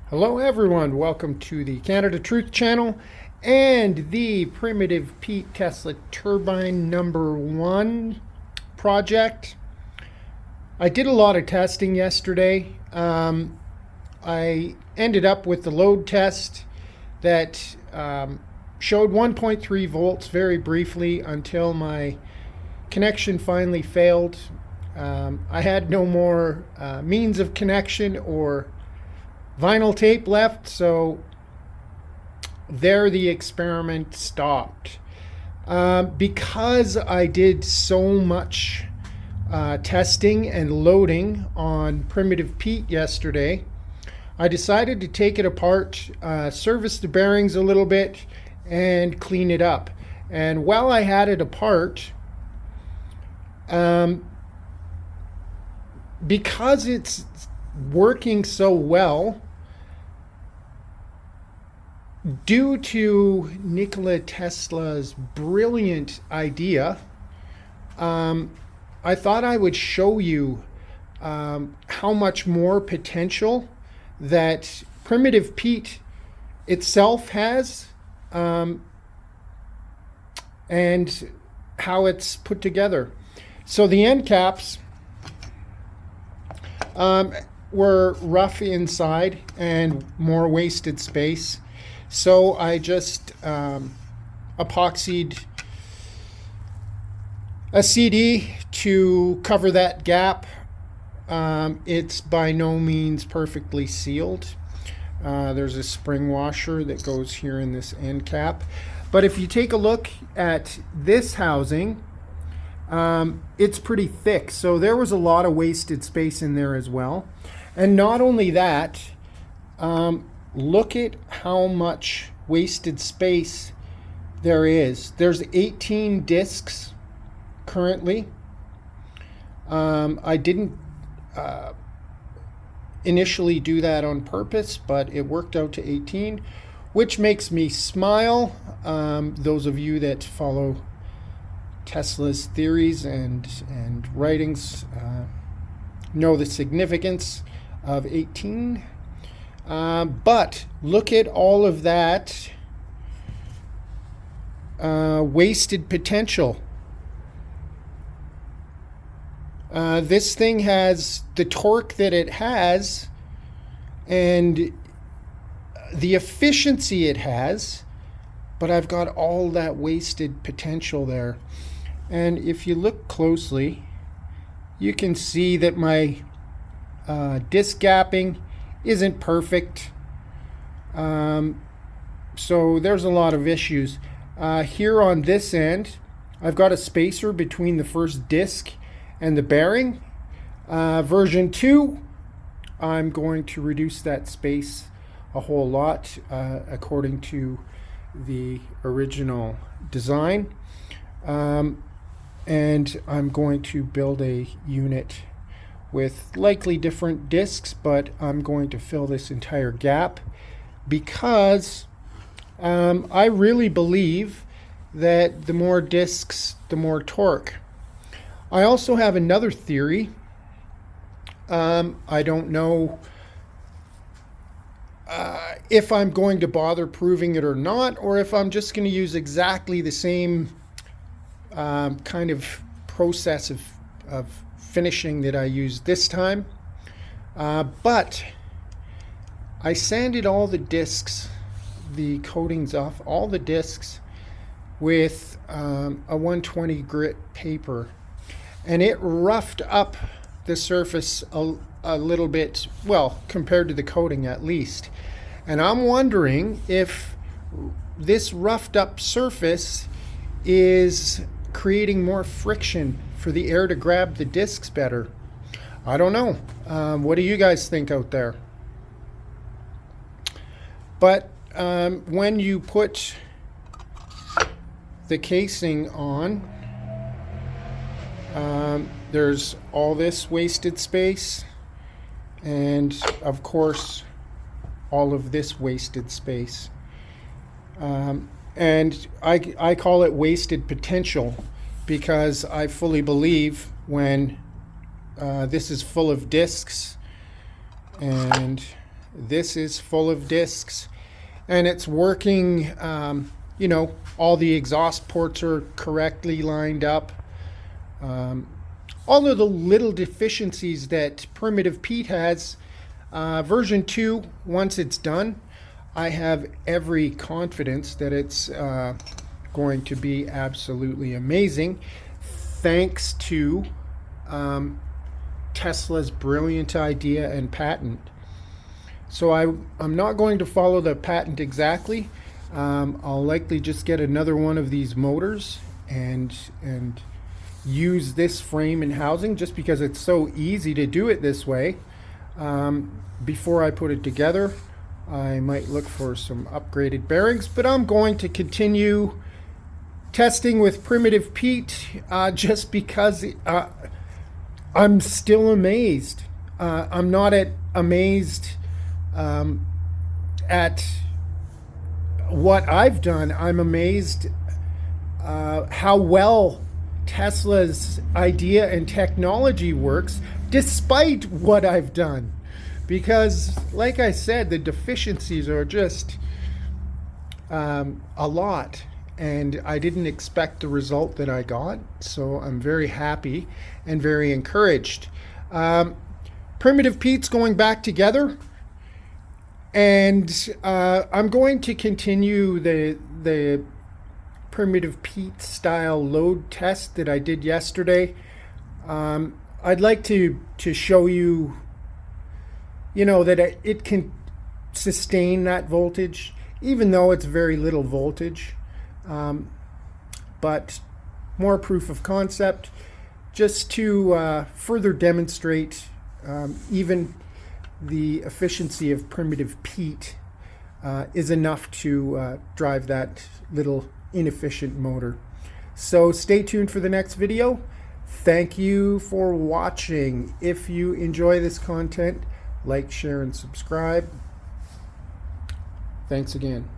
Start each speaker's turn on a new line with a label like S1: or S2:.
S1: Hello everyone, welcome to the Canada Truth channel and the Primitive Pete Tesla Turbine #1 project. I did a lot of testing yesterday. I ended up with the load test that showed 1.3 volts very briefly until my connection finally failed. I had no more means of connection or vinyl tape left, so there the experiment stopped. Because I did so much testing and loading on Primitive Pete yesterday, I decided to take it apart, service the bearings a little bit, and clean it up. And while I had it apart, because it's working so well, due to Nikola Tesla's brilliant idea, I thought I would show you how much more potential that Primitive Pete itself has, and how it's put together. So the end caps were rough inside and more wasted space. So I just epoxied a CD to cover that gap. It's by no means perfectly sealed. There's a spring washer that goes here in this end cap. But if you take a look at this housing, it's pretty thick. So there was a lot of wasted space in there as well. And not only that, look at how much wasted space there is. There's 18 discs currently. I didn't initially do that on purpose, but it worked out to 18, which makes me smile. Those of you that follow Tesla's theories and writings know the significance of 18. But look at all of that wasted potential. This thing has the torque that it has and the efficiency it has, but I've got all that wasted potential there. And if you look closely, you can see that my disc gapping isn't perfect. So there's a lot of issues. Here on this end, I've got a spacer between the first disc and the bearing. Version 2, I'm going to reduce that space a whole lot according to the original design. And I'm going to build a unit with likely different discs, but I'm going to fill this entire gap because I really believe that the more discs, the more torque. I also have another theory. I don't know if I'm going to bother proving it or not, or if I'm just going to use exactly the same kind of process of finishing that I used this time. But I sanded all the discs, the coatings off all the discs with a 120 grit paper, and it roughed up the surface a little bit, well, compared to the coating at least. And I'm wondering if this roughed up surface is creating more friction for the air to grab the discs better. I don't know. What do you guys think out there? But when you put the casing on, there's all this wasted space, and of course all of this wasted space. And I call it wasted potential because I fully believe when this is full of discs and This is full of discs, and it's working. You know, all the exhaust ports are correctly lined up. All of the little deficiencies that Primitive Pete has, version 2, once it's done, I have every confidence that it's going to be absolutely amazing, thanks to Tesla's brilliant idea and patent. So I'm not going to follow the patent exactly. I'll likely just get another one of these motors and use this frame and housing, just because it's so easy to do it this way. Before I put it together, I might look for some upgraded bearings, but I'm going to continue testing with Primitive Pete just because I'm still amazed. I'm not amazed at what I've done. I'm amazed how well Tesla's idea and technology works despite what I've done. Because, like I said, the deficiencies are just a lot, and I didn't expect the result that I got, so I'm very happy and very encouraged. Primitive Pete's going back together, and I'm going to continue the Primitive Pete style load test that I did yesterday. I'd like to show you, you know, that it can sustain that voltage, even though it's very little voltage. But more proof of concept, just to further demonstrate even the efficiency of Primitive Pete is enough to drive that little inefficient motor. So stay tuned for the next video. Thank you for watching. If you enjoy this content, like, share, and subscribe. Thanks again.